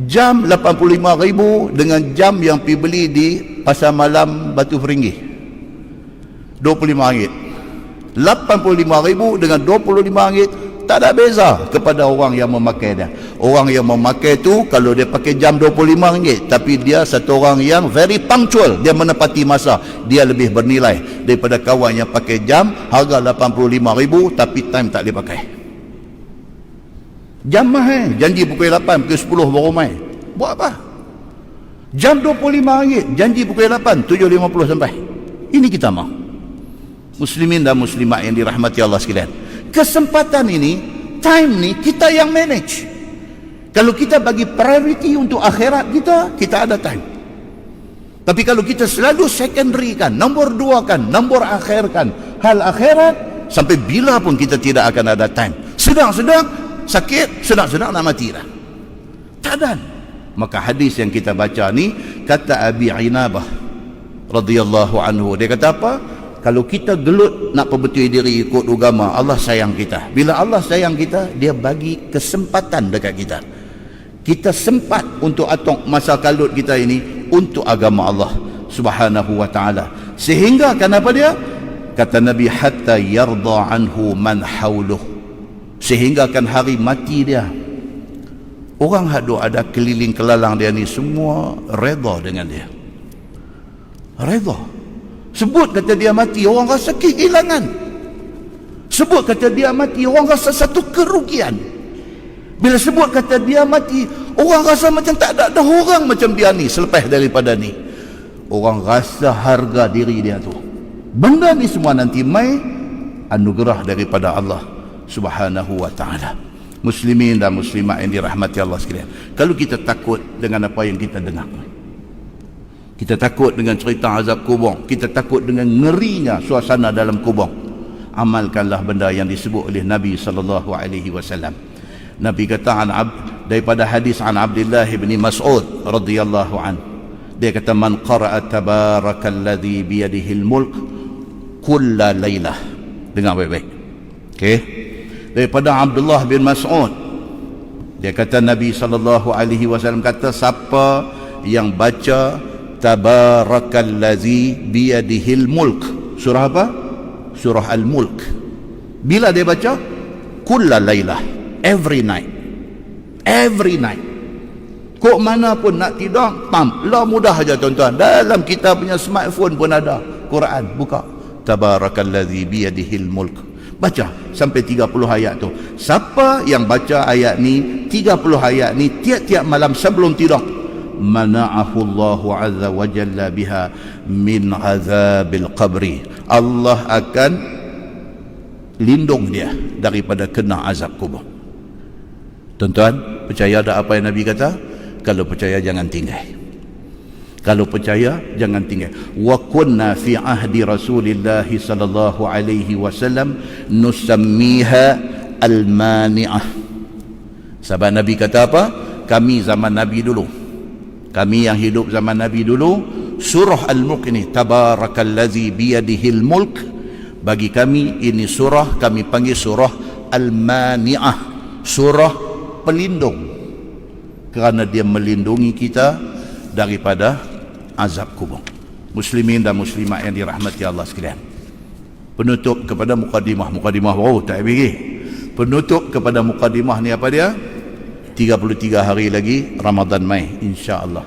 Jam 85,000 dengan jam yang pergi beli di Pasar Malam Batu Feringgi, RM25. 85,000 dengan RM25 tak ada beza kepada orang yang memakai dia. Orang yang memakai tu kalau dia pakai jam RM25, tapi dia satu orang yang very punctual, dia menepati masa, dia lebih bernilai daripada kawan yang pakai jam harga 85,000 tapi time tak boleh pakai. Jam mahal, janji pukul 8, pukul 10 baru main. Buat apa? Jam RM25, janji pukul 8, 7.50 sampai. Ini kita mahu. Muslimin dan muslimat yang dirahmati Allah sekalian, kesempatan ini, time ni kita yang manage. Kalau kita bagi priority untuk akhirat kita ada time. Tapi kalau kita selalu secondary kan, nombor dua kan, nombor akhirkan hal akhirat, sampai bila pun kita tidak akan ada time. Sedang-sedang sakit, sedang-sedang nak mati dah. Tak ada. Maka hadis yang kita baca ni, kata Abi Inabah radhiyallahu anhu, dia kata apa? Kalau kita gelut nak perbetul diri ikut agama, Allah sayang kita. Bila Allah sayang kita, dia bagi kesempatan dekat kita. Kita sempat untuk atok masa kalut kita ini untuk agama Allah subhanahu wa ta'ala. Sehingga kenapa dia? Kata Nabi, hatta yarda anhu man hawluh. Sehingga kan hari mati dia, orang haduk ada keliling kelalang dia ni semua redha dengan dia. Redha. Sebut kata dia mati, orang rasa kehilangan. Sebut kata dia mati, orang rasa satu kerugian. Bila sebut kata dia mati, orang rasa macam tak ada orang macam dia ni selepas daripada ni. Orang rasa harga diri dia tu. Benda ni semua nanti mai anugerah daripada Allah subhanahu wa ta'ala. Muslimin dan muslimat yang dirahmati Allah sekalian, kalau kita takut dengan apa yang kita dengar, kita takut dengan cerita azab kubur, kita takut dengan ngerinya suasana dalam kubur, amalkanlah benda yang disebut oleh Nabi SAW. Nabi kata daripada hadis an Abdullah bin Mas'ud radhiyallahu an, dia kata, man qara'a tabarakalladzi biyadihil mulk kulla lailah. Dengar baik-baik, okey, daripada Abdullah bin Mas'ud, dia kata Nabi SAW kata, siapa yang baca tabarakalladzi biyadihil mulk, surah apa? Surah Al-Mulk. Bila dia baca? Kulla lailah, every night. Every night. Kok mana pun nak tidur, lah mudah aja tuan-tuan. Dalam kita punya smartphone pun ada Quran, buka tabarakalladzi biyadihil mulk, baca sampai 30 ayat tu. Siapa yang baca ayat ni, 30 ayat ni tiap-tiap malam sebelum tidur, mana'ahu Allahu azza wa jalla biha min azabil qabri, Allah akan lindung dia daripada kena azab kubur. Tuan-tuan, percaya tak apa yang Nabi kata? Kalau percaya jangan tinggal. Kalau percaya jangan tinggal. Wa kunna fi ahdi Rasulillah sallallahu alaihi wasallam nusammiha al-mani'ah. Sahabat Nabi kata apa? Kami zaman Nabi dulu, kami yang hidup zaman Nabi dulu, surah Al-Mulk ini, tabarakallazi biyadihil mulk, bagi kami ini surah kami panggil surah Al-Mani'ah, surah pelindung, kerana dia melindungi kita daripada azab kubur. Muslimin dan muslimat yang dirahmati Allah sekalian, penutup kepada mukadimah baru tak habis. Penutup kepada mukadimah ni apa dia? 33 hari lagi Ramadan mai, insya-Allah.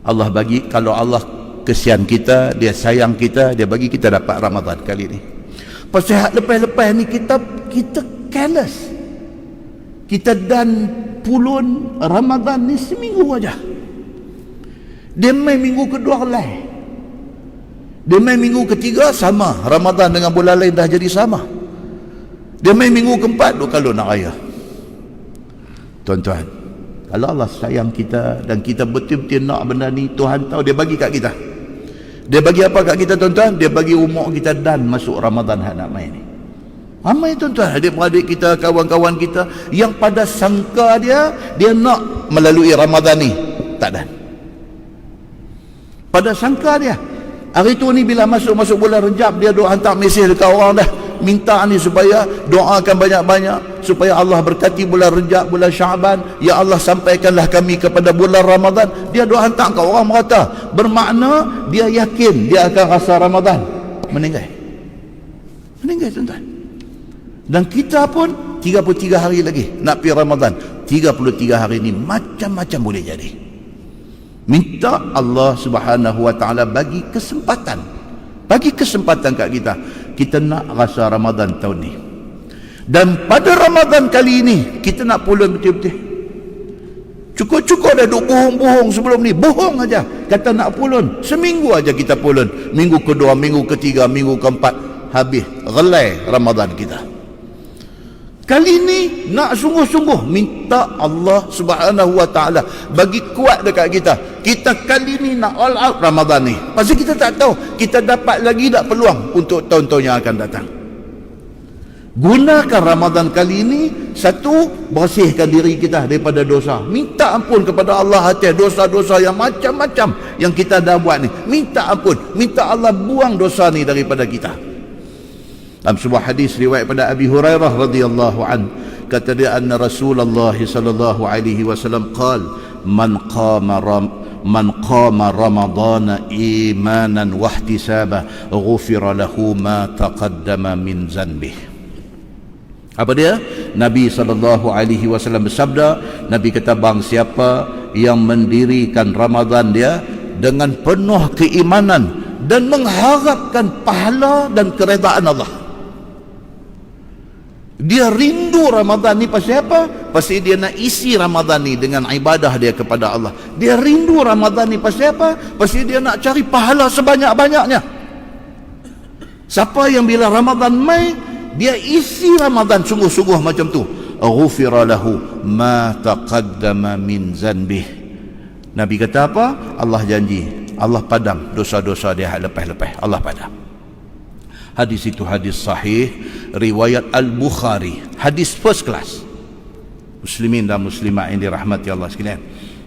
Allah bagi, kalau Allah kesian kita, dia sayang kita, dia bagi kita dapat Ramadan kali ni. Pasal lepas-lepas ni kita careless. Kita dan pulun Ramadan ni seminggu aja. Dia main minggu kedua lain, dia main minggu ketiga sama, Ramadan dengan bulan lain dah jadi sama. Dia main minggu keempat, kalau nak raya. Tuan-tuan, kalau Allah sayang kita dan kita betul-betul nak benda ni, Tuhan tahu, dia bagi kat kita. Dia bagi apa kat kita tuan-tuan? Dia bagi umur kita dan masuk Ramadan nak main ni. Ramai tuan-tuan, adik-beradik kita, kawan-kawan kita yang pada sangka dia nak melalui Ramadan ni, tak dan. Pada sangka dia, hari tu ni bila masuk bulan Rejab, dia doa hantar mesej dekat orang dah, minta ni supaya doakan banyak-banyak supaya Allah berkati bulan Rejab, bulan Syaban. Ya Allah, sampaikanlah kami kepada bulan Ramadan. Dia doa hantar ke orang merata, bermakna dia yakin dia akan rasa Ramadan meninggal tuan-tuan. Dan kita pun 33 hari lagi nak pergi Ramadan. 33 hari ni macam-macam boleh jadi. Minta Allah Subhanahu wa taala bagi kesempatan kat kita. Kita nak rasa Ramadan tahun ni. Dan pada Ramadan kali ini kita nak pulun betul-betul. Cukup-cukup dah duk bohong-bohong sebelum ni, bohong aja. Kata nak pulun, seminggu aja kita pulun. Minggu kedua, minggu ketiga, minggu keempat, habis relai Ramadan kita. Kali ni nak sungguh-sungguh minta Allah Subhanahu wa taala bagi kuat dekat kita. Kita kali ni nak all out Ramadan ni. Pasal kita tak tahu kita dapat lagi tak peluang untuk tahun-tahun yang akan datang. Gunakan Ramadan kali ini, satu, bersihkan diri kita daripada dosa. Minta ampun kepada Allah atas dosa-dosa yang macam-macam yang kita dah buat ni. Minta ampun, minta Allah buang dosa ni daripada kita. Dalam sebuah hadis riwayat pada Abi Hurairah radhiyallahu an, kata dia, anna Rasulullah sallallahu alaihi wasallam qala, man qama ramadana imanan wa ihtisaba ghufira lahu ma taqaddama min zanbih. Apa dia? Nabi sallallahu alaihi wasallam bersabda, Nabi kata, bang siapa yang mendirikan Ramadan dia dengan penuh keimanan dan mengharapkan pahala dan keredaan Allah. Dia rindu Ramadan ni pasal apa? Pasal dia nak isi Ramadan ni dengan ibadah dia kepada Allah. Dia rindu Ramadan ni pasal apa? Pasal dia nak cari pahala sebanyak-banyaknya. Siapa yang bila Ramadan mai, dia isi Ramadan sungguh-sungguh macam tu, ghufira lahu ma taqaddama min zanbih. Nabi kata apa? Allah janji, Allah padam dosa-dosa dia lepas-lepas, Allah padam. Hadis itu hadis sahih riwayat Al-Bukhari, hadis first class. Muslimin dan muslimat yang dirahmati Allah sekalian,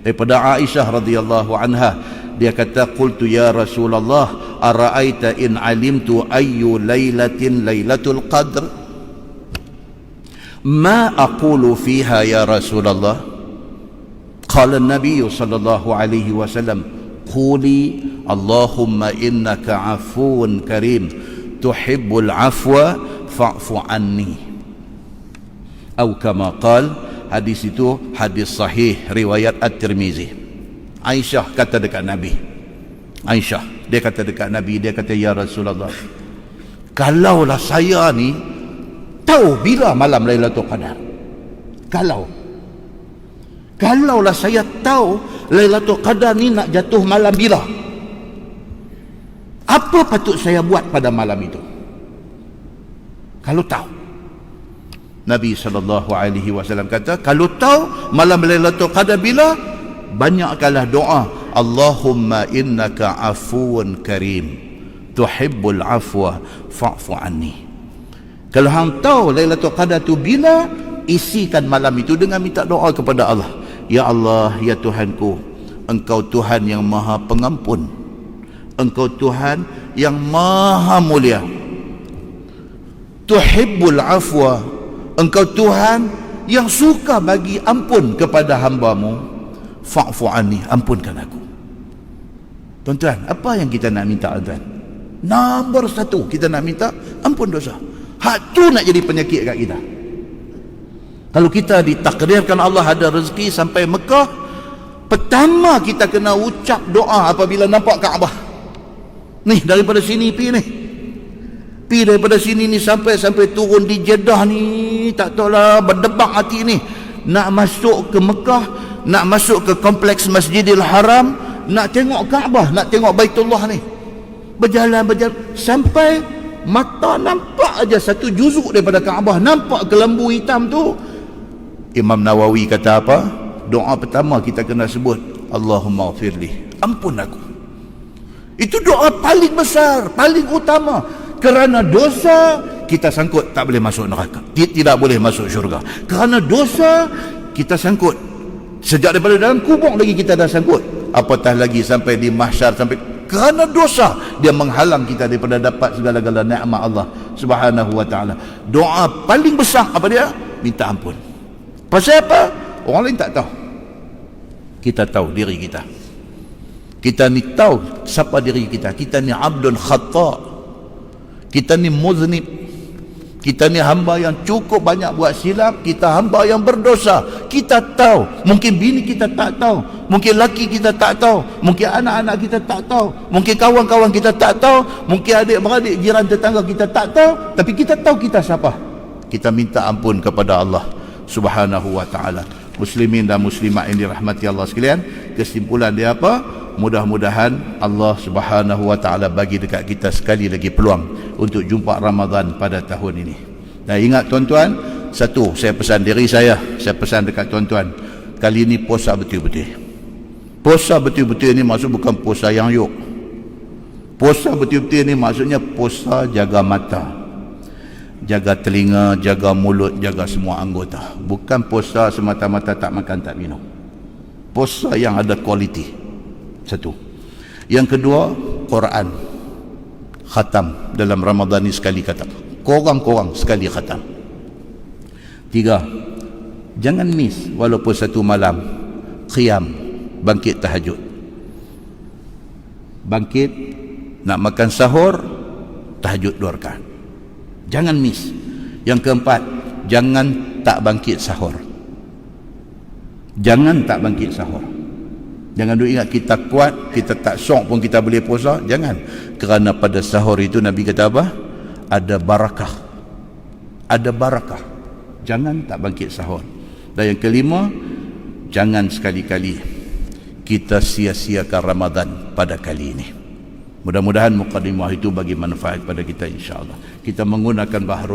daripada Aisyah radhiyallahu anha, dia kata, qultu ya Rasulullah ara'aita in alimtu ayyu lailatin lailatul qadr ma aqulu fiha ya Rasulullah. Qala an-nabiy sallallahu alaihi wasallam, quli Allahumma innaka afuwun karim tuhibbul afwa fa'fu anni, atau kama qala. Hadis itu hadis sahih riwayat At-Tirmizi. Aisyah kata dekat Nabi, dia kata dekat Nabi, dia kata, ya Rasulullah, kalaulah saya ni tahu bila malam Lailatul Qadar, kalaulah saya tahu Lailatul Qadar ni nak jatuh malam bila, apa patut saya buat pada malam itu? Kalau tahu. Nabi SAW kata, kalau tahu malam Lailatul Qadar bila, banyakkanlah doa, Allahumma innaka afuwun karim tuhibbul afwa fa'fu anni. Kalau hang tahu Lailatul Qadar tu bila, isikan malam itu dengan minta doa kepada Allah. Ya Allah, ya Tuhanku, Engkau Tuhan yang maha pengampun, Engkau Tuhan yang maha mulia, tuhibbul afwa, Engkau Tuhan yang suka bagi ampun kepada hamba-Mu, fa'fu anni, ampunkan aku. Tuan-tuan, apa yang kita nak minta, tuan? Nombor satu, kita nak minta ampun dosa. Hak tu nak jadi penyakit kat kita. Kalau kita ditakdirkan Allah ada rezeki sampai Mekah, pertama kita kena ucap doa apabila nampak Kaabah. Ni daripada sini pi daripada sini ni sampai turun di Jeddah ni, tak tahulah berdebak hati ni, nak masuk ke Mekah, nak masuk ke kompleks Masjidil Haram, nak tengok Kaabah, nak tengok Baitullah ni. Berjalan sampai mata nampak aja satu juzuk daripada Kaabah, nampak kelembu hitam tu. Imam Nawawi kata apa? Doa pertama kita kena sebut, Allahumma ghfirli, ampun aku. Itu doa paling besar, paling utama. Kerana dosa kita sangkut tak boleh masuk neraka, tidak boleh masuk syurga. Kerana dosa kita sangkut sejak daripada dalam kubur lagi kita dah sangkut, apatah lagi sampai di mahsyar. Sampai kerana dosa dia menghalang kita daripada dapat segala-gala nikmat Allah Subhanahu wa taala. Doa paling besar apa dia? Minta ampun. Pasal apa? Orang lain tak tahu, kita tahu diri kita. Kita ni tahu siapa diri kita. Kita ni abdun khata', kita ni muznib, kita ni hamba yang cukup banyak buat silap, kita hamba yang berdosa. Kita tahu, mungkin bini kita tak tahu, mungkin laki kita tak tahu, mungkin anak-anak kita tak tahu, mungkin kawan-kawan kita tak tahu, mungkin adik-beradik jiran tetangga kita tak tahu, tapi kita tahu kita siapa. Kita minta ampun kepada Allah Subhanahu wa ta'ala. Muslimin dan muslimat yang dirahmati Allah sekalian, kesimpulan dia apa? Mudah-mudahan Allah Subhanahu wa ta'ala bagi dekat kita sekali lagi peluang untuk jumpa Ramadan pada tahun ini. Dan ingat tuan-tuan, satu saya pesan diri saya pesan dekat tuan-tuan, kali ini puasa betul-betul. Puasa betul-betul ini maksud bukan puasa yang yuk. Puasa betul-betul ini maksudnya puasa jaga mata, jaga telinga, jaga mulut, jaga semua anggota. Bukan puasa semata-mata tak makan tak minum. Puasa yang ada kualiti. Satu. Yang kedua, Quran khatam dalam Ramadan ni sekali khatam, korang sekali khatam. Tiga, jangan miss walaupun satu malam qiyam, bangkit tahajud, bangkit nak makan sahur, tahajud 2 rakaat. Jangan miss. Yang keempat, jangan tak bangkit sahur. Jangan tak bangkit sahur. Jangan duk ingat kita kuat, kita tak sok pun kita boleh puasa. Jangan. Kerana pada sahur itu Nabi kata apa? Ada barakah. Ada barakah. Jangan tak bangkit sahur. Dan yang kelima, jangan sekali-kali kita sia-siakan Ramadan pada kali ini. Mudah-mudahan mukadimah itu bagi manfaat pada kita, insya-Allah. Kita menggunakan bahrul